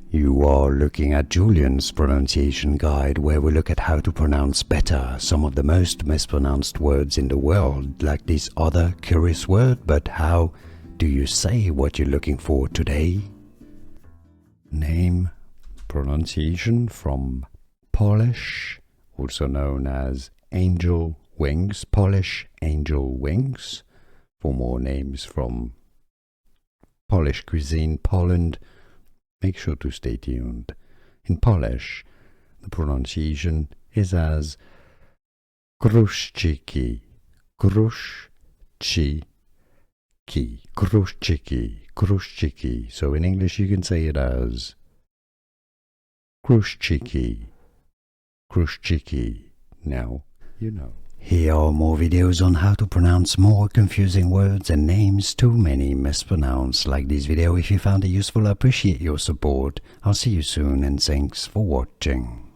You are looking at Julian's pronunciation guide, where we look at how to pronounce better some of the most mispronounced words in the world, like this other curious word. But how do you say what you're looking for today? Name, pronunciation from Polish, also known as angel wings, Polish angel wings. For more names from Polish cuisine, Poland, make sure to stay tuned. In Polish, the pronunciation is as Chrusciki, Chrusciki, Chrusciki, Chrusciki. So in English you can say it as Chrusciki, Chrusciki. Now you know. Here are more videos on how to pronounce more confusing words and names too many mispronounced. Like this video if you found it useful. I appreciate your support. I'll see you soon and thanks for watching.